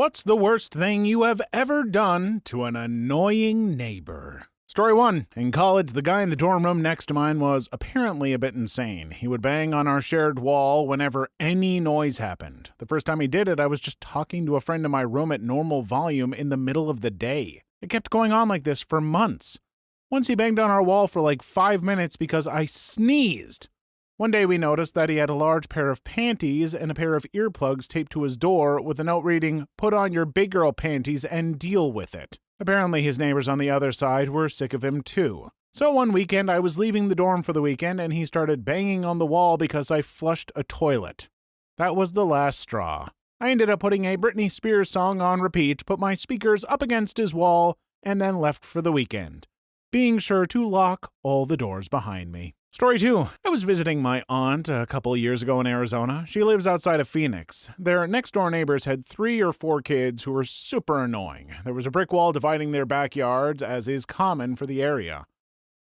What's the worst thing you have ever done to an annoying neighbor? Story 1. In college, the guy in the dorm room next to mine was apparently a bit insane. He would bang on our shared wall whenever any noise happened. The first time he did it, I was just talking to a friend in my room at normal volume in the middle of the day. It kept going on like this for months. Once he banged on our wall for like 5 minutes because I sneezed. One day we noticed that he had a large pair of panties and a pair of earplugs taped to his door with a note reading, "Put on your big girl panties and deal with it." Apparently his neighbors on the other side were sick of him too. So one weekend I was leaving the dorm for the weekend and he started banging on the wall because I flushed a toilet. That was the last straw. I ended up putting a Britney Spears song on repeat, put my speakers up against his wall, and then left for the weekend, being sure to lock all the doors behind me. Story 2. I was visiting my aunt a couple years ago in Arizona. She lives outside of Phoenix. Their next-door neighbors had 3 or 4 kids who were super annoying. There was a brick wall dividing their backyards, as is common for the area.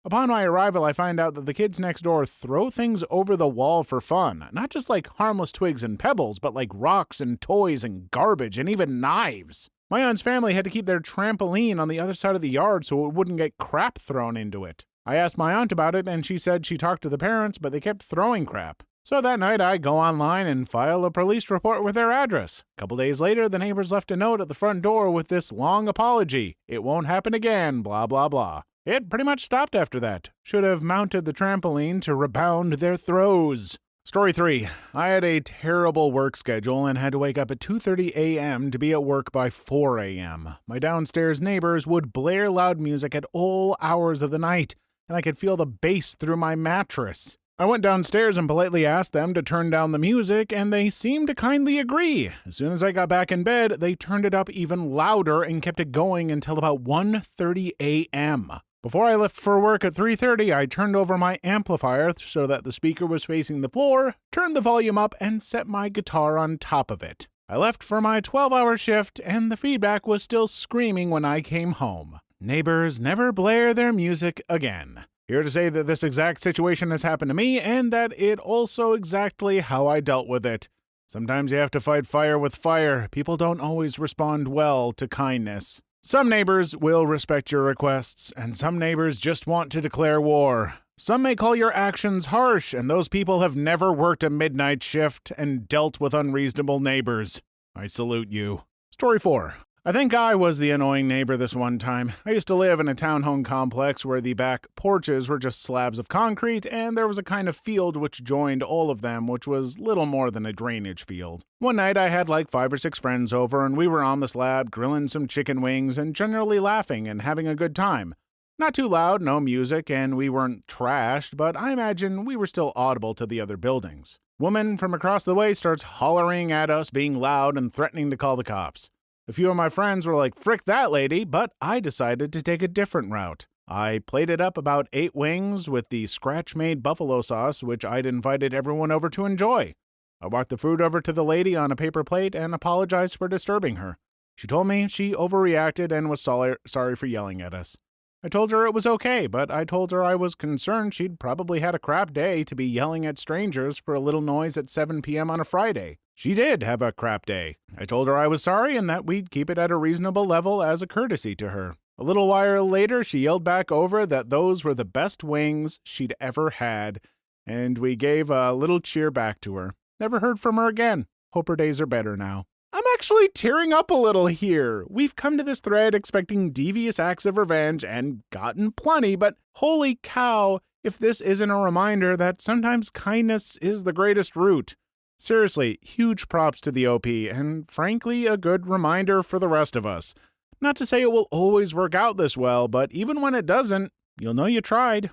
Upon my arrival, I find out that the kids next door throw things over the wall for fun. Not just like harmless twigs and pebbles, but like rocks and toys and garbage and even knives. My aunt's family had to keep their trampoline on the other side of the yard so it wouldn't get crap thrown into it. I asked my aunt about it, and she said she talked to the parents, but they kept throwing crap. So that night, I go online and file a police report with their address. A couple days later, the neighbors left a note at the front door with this long apology. "It won't happen again, blah, blah, blah." It pretty much stopped after that. Should have mounted the trampoline to rebound their throws. Story 3. I had a terrible work schedule and had to wake up at 2:30 a.m. to be at work by 4 a.m. My downstairs neighbors would blare loud music at all hours of the night, and I could feel the bass through my mattress. I went downstairs and politely asked them to turn down the music, and they seemed to kindly agree. As soon as I got back in bed, they turned it up even louder and kept it going until about 1:30 a.m. Before I left for work at 3:30, I turned over my amplifier so that the speaker was facing the floor, turned the volume up, and set my guitar on top of it. I left for my 12-hour shift, and the feedback was still screaming when I came home. Neighbors never blare their music again. Here to say that this exact situation has happened to me, and that it also exactly how I dealt with it. Sometimes you have to fight fire with fire. People don't always respond well to kindness. Some neighbors will respect your requests, and some neighbors just want to declare war. Some may call your actions harsh, and those people have never worked a midnight shift and dealt with unreasonable neighbors. I salute you. Story 4. I think I was the annoying neighbor this one time. I used to live in a townhome complex where the back porches were just slabs of concrete, and there was a kind of field which joined all of them, which was little more than a drainage field. One night I had like 5 or 6 friends over, and we were on the slab grilling some chicken wings and generally laughing and having a good time. Not too loud, no music, and we weren't trashed, but I imagine we were still audible to the other buildings. Woman from across the way starts hollering at us, being loud and threatening to call the cops. A few of my friends were like, "Frick that lady," but I decided to take a different route. I plated up about 8 wings with the scratch-made buffalo sauce, which I'd invited everyone over to enjoy. I walked the food over to the lady on a paper plate and apologized for disturbing her. She told me she overreacted and was sorry for yelling at us. I told her it was okay, but I told her I was concerned she'd probably had a crap day to be yelling at strangers for a little noise at 7 p.m. on a Friday. She did have a crap day. I told her I was sorry and that we'd keep it at a reasonable level as a courtesy to her. A little while later, she yelled back over that those were the best wings she'd ever had, and we gave a little cheer back to her. Never heard from her again. Hope her days are better now. I'm actually tearing up a little here. We've come to this thread expecting devious acts of revenge and gotten plenty, but holy cow, if this isn't a reminder that sometimes kindness is the greatest route. Seriously, huge props to the OP, and frankly, a good reminder for the rest of us. Not to say it will always work out this well, but even when it doesn't, you'll know you tried.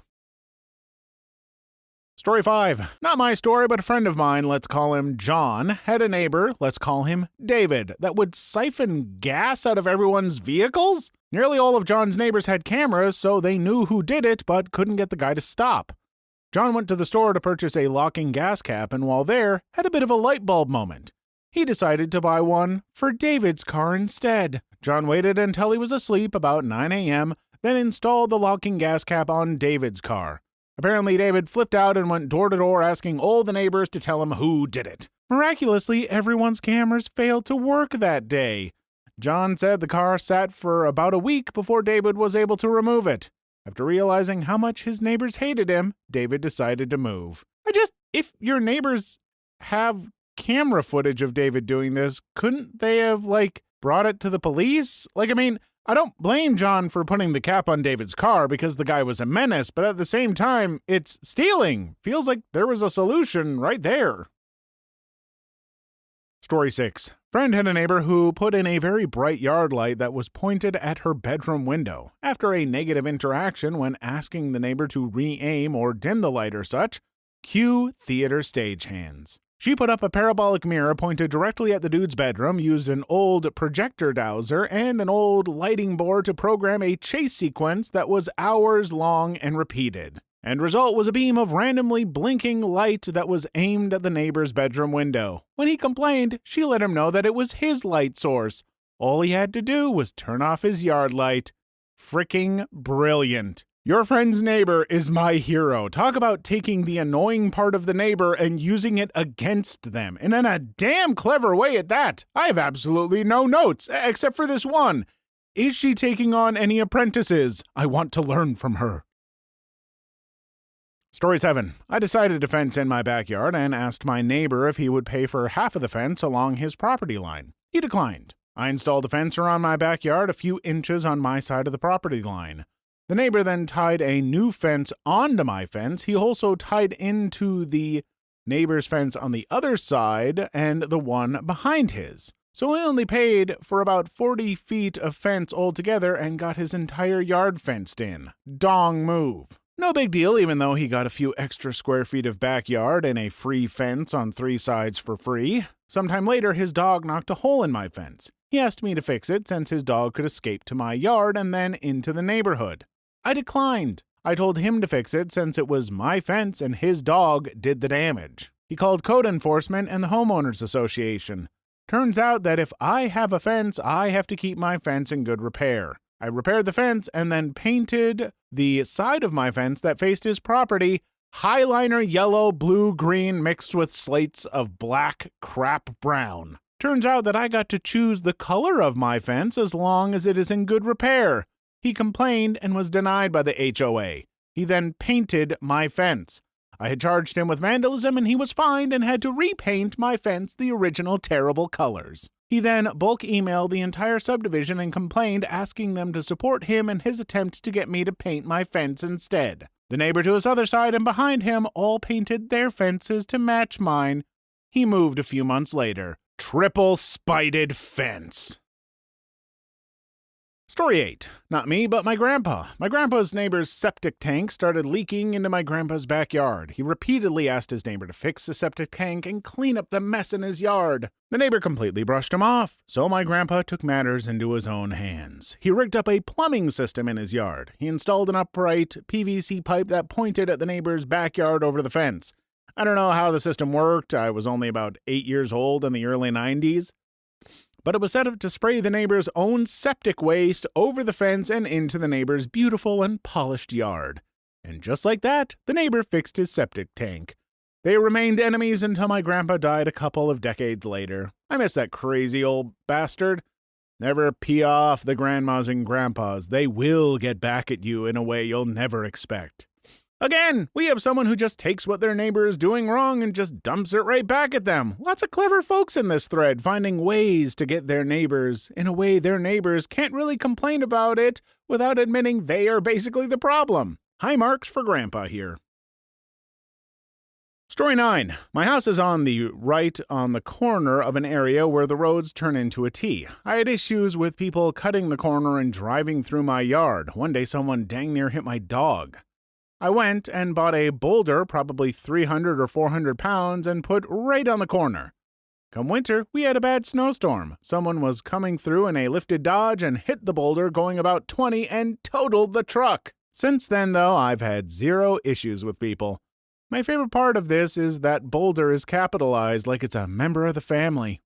Story 5. Not my story, but a friend of mine, let's call him John, had a neighbor, let's call him David, that would siphon gas out of everyone's vehicles? Nearly all of John's neighbors had cameras, so they knew who did it, but couldn't get the guy to stop. John went to the store to purchase a locking gas cap, and while there, had a bit of a light bulb moment. He decided to buy one for David's car instead. John waited until he was asleep about 9 a.m., then installed the locking gas cap on David's car. Apparently, David flipped out and went door to door asking all the neighbors to tell him who did it. Miraculously, everyone's cameras failed to work that day. John said the car sat for about a week before David was able to remove it. After realizing how much his neighbors hated him, David decided to move. If your neighbors have camera footage of David doing this, couldn't they have, brought it to the police? I don't blame John for putting the cap on David's car because the guy was a menace, but at the same time, it's stealing. Feels like there was a solution right there. Story 6. Friend had a neighbor who put in a very bright yard light that was pointed at her bedroom window. After a negative interaction when asking the neighbor to re-aim or dim the light or such, cue theater stagehands. She put up a parabolic mirror pointed directly at the dude's bedroom, used an old projector dowser and an old lighting board to program a chase sequence that was hours long and repeated. End result was a beam of randomly blinking light that was aimed at the neighbor's bedroom window. When he complained, she let him know that it was his light source. All he had to do was turn off his yard light. Fricking brilliant. Your friend's neighbor is my hero. Talk about taking the annoying part of the neighbor and using it against them, and in a damn clever way at that. I have absolutely no notes, except for this one. Is she taking on any apprentices? I want to learn from her. Story 7. I decided to fence in my backyard and asked my neighbor if he would pay for half of the fence along his property line. He declined. I installed a fence around my backyard a few inches on my side of the property line. The neighbor then tied a new fence onto my fence. He also tied into the neighbor's fence on the other side and the one behind his. So he only paid for about 40 feet of fence altogether and got his entire yard fenced in. Dong move. No big deal, even though he got a few extra square feet of backyard and a free fence on 3 sides for free. Sometime later, his dog knocked a hole in my fence. He asked me to fix it since his dog could escape to my yard and then into the neighborhood. I declined. I told him to fix it since it was my fence and his dog did the damage. He called code enforcement and the homeowners association. Turns out that if I have a fence, I have to keep my fence in good repair. I repaired the fence and then painted the side of my fence that faced his property highliner yellow, blue, green mixed with slates of black crap brown. Turns out that I got to choose the color of my fence as long as it is in good repair. He complained and was denied by the HOA. He then painted my fence. I had charged him with vandalism and he was fined and had to repaint my fence the original terrible colors. He then bulk emailed the entire subdivision and complained, asking them to support him in his attempt to get me to paint my fence instead. The neighbor to his other side and behind him all painted their fences to match mine. He moved a few months later. Triple spited fence. Story 8. Not me, but my grandpa. My grandpa's neighbor's septic tank started leaking into my grandpa's backyard. He repeatedly asked his neighbor to fix the septic tank and clean up the mess in his yard. The neighbor completely brushed him off, so my grandpa took matters into his own hands. He rigged up a plumbing system in his yard. He installed an upright PVC pipe that pointed at the neighbor's backyard over the fence. I don't know how the system worked. I was only about 8 years old in the early 90s. But it was set up to spray the neighbor's own septic waste over the fence and into the neighbor's beautiful and polished yard. And just like that, the neighbor fixed his septic tank. They remained enemies until my grandpa died a couple of decades later. I miss that crazy old bastard. Never pee off the grandmas and grandpas. They will get back at you in a way you'll never expect. Again, we have someone who just takes what their neighbor is doing wrong and just dumps it right back at them. Lots of clever folks in this thread finding ways to get their neighbors in a way their neighbors can't really complain about it without admitting they are basically the problem. High marks for Grandpa here. Story 9. My house is on the right on the corner of an area where the roads turn into a T. I had issues with people cutting the corner and driving through my yard. One day someone dang near hit my dog. I went and bought a boulder, probably 300 or 400 pounds, and put right on the corner. Come winter, we had a bad snowstorm. Someone was coming through in a lifted Dodge and hit the boulder going about 20 and totaled the truck. Since then, though, I've had 0 issues with people. My favorite part of this is that boulder is capitalized like it's a member of the family.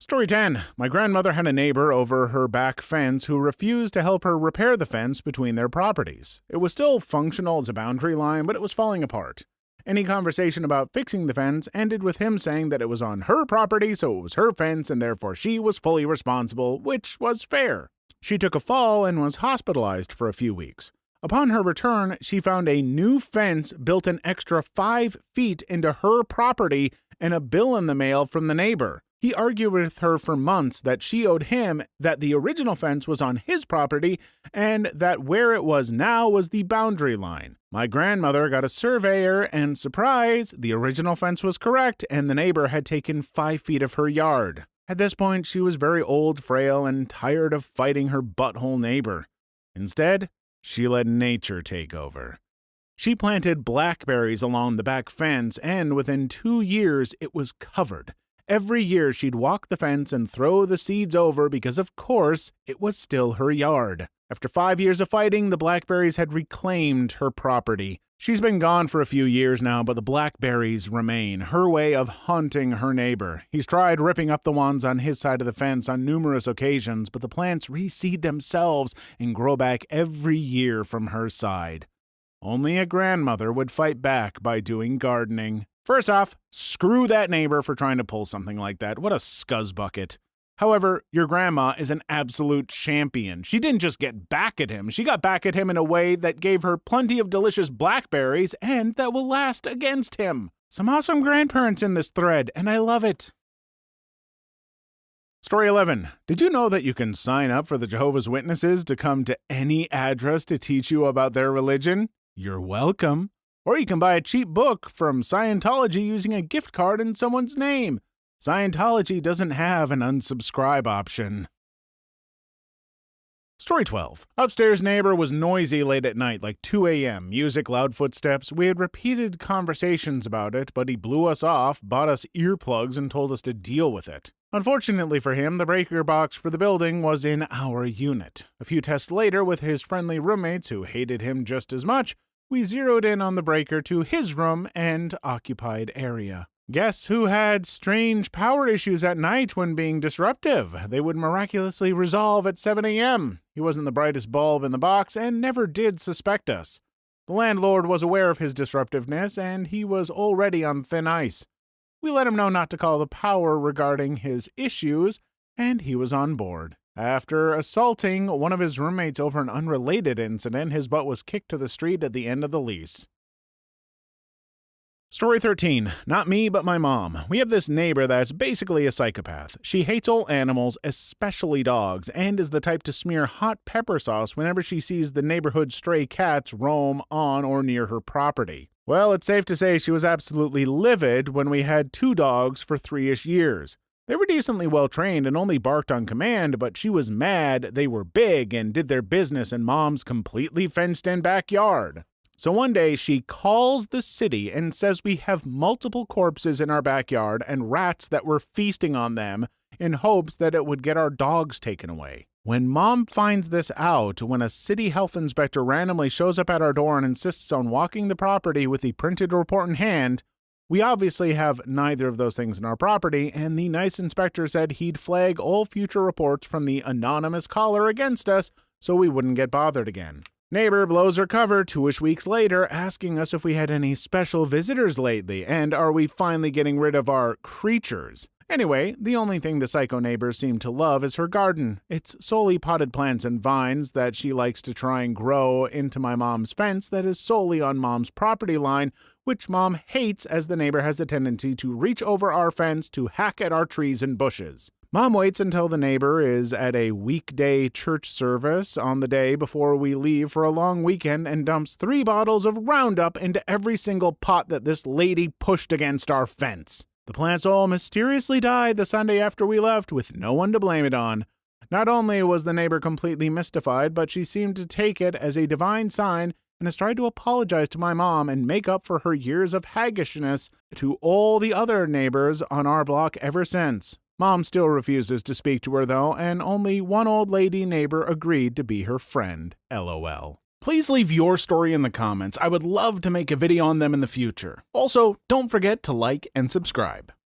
Story 10. My grandmother had a neighbor over her back fence who refused to help her repair the fence between their properties. It was still functional as a boundary line, but it was falling apart. Any conversation about fixing the fence ended with him saying that it was on her property, so it was her fence, and therefore she was fully responsible, which was fair. She took a fall and was hospitalized for a few weeks. Upon her return, she found a new fence built an extra 5 feet into her property and a bill in the mail from the neighbor. He argued with her for months that she owed him, that the original fence was on his property, and that where it was now was the boundary line. My grandmother got a surveyor, and surprise, the original fence was correct, and the neighbor had taken 5 feet of her yard. At this point, she was very old, frail, and tired of fighting her butthole neighbor. Instead, she let nature take over. She planted blackberries along the back fence, and within 2 years, it was covered. Every year she'd walk the fence and throw the seeds over because, of course, it was still her yard. After 5 years of fighting, the blackberries had reclaimed her property. She's been gone for a few years now, but the blackberries remain, her way of haunting her neighbor. He's tried ripping up the ones on his side of the fence on numerous occasions, but the plants reseed themselves and grow back every year from her side. Only a grandmother would fight back by doing gardening. First off, screw that neighbor for trying to pull something like that. What a scuzzbucket. However, your grandma is an absolute champion. She didn't just get back at him. She got back at him in a way that gave her plenty of delicious blackberries and that will last against him. Some awesome grandparents in this thread, and I love it. Story 11. Did you know that you can sign up for the Jehovah's Witnesses to come to any address to teach you about their religion? You're welcome. Or you can buy a cheap book from Scientology using a gift card in someone's name. Scientology doesn't have an unsubscribe option. Story 12. Upstairs neighbor was noisy late at night, like 2 a.m. Music, loud footsteps. We had repeated conversations about it, but he blew us off, bought us earplugs, and told us to deal with it. Unfortunately for him, the breaker box for the building was in our unit. A few tests later, with his friendly roommates who hated him just as much, we zeroed in on the breaker to his room and occupied area. Guess who had strange power issues at night when being disruptive? They would miraculously resolve at 7 a.m. He wasn't the brightest bulb in the box and never did suspect us. The landlord was aware of his disruptiveness and he was already on thin ice. We let him know not to call the power regarding his issues, and he was on board. After assaulting one of his roommates over an unrelated incident, his butt was kicked to the street at the end of the lease. Story 13. Not me, but my mom. We have this neighbor that's basically a psychopath. She hates all animals, especially dogs, and is the type to smear hot pepper sauce whenever she sees the neighborhood stray cats roam on or near her property. Well, it's safe to say she was absolutely livid when we had 2 dogs for 3-ish years. They were decently well-trained and only barked on command, but she was mad they were big and did their business in Mom's completely fenced-in backyard. So one day, she calls the city and says we have multiple corpses in our backyard and rats that were feasting on them in hopes that it would get our dogs taken away. When Mom finds this out, when a city health inspector randomly shows up at our door and insists on walking the property with the printed report in hand, we obviously have neither of those things in our property, and the nice inspector said he'd flag all future reports from the anonymous caller against us so we wouldn't get bothered again. Neighbor blows her cover 2-ish weeks later, asking us if we had any special visitors lately, and are we finally getting rid of our creatures. Anyway, the only thing the psycho neighbor seemed to love is her garden. It's solely potted plants and vines that she likes to try and grow into my mom's fence that is solely on Mom's property line, which Mom hates as the neighbor has the tendency to reach over our fence to hack at our trees and bushes. Mom waits until the neighbor is at a weekday church service on the day before we leave for a long weekend and dumps 3 bottles of Roundup into every single pot that this lady pushed against our fence. The plants all mysteriously died the Sunday after we left with no one to blame it on. Not only was the neighbor completely mystified, but she seemed to take it as a divine sign and has tried to apologize to my mom and make up for her years of haggishness to all the other neighbors on our block ever since. Mom still refuses to speak to her though, and only one old lady neighbor agreed to be her friend. LOL. Please leave your story in the comments. I would love to make a video on them in the future. Also, don't forget to like and subscribe.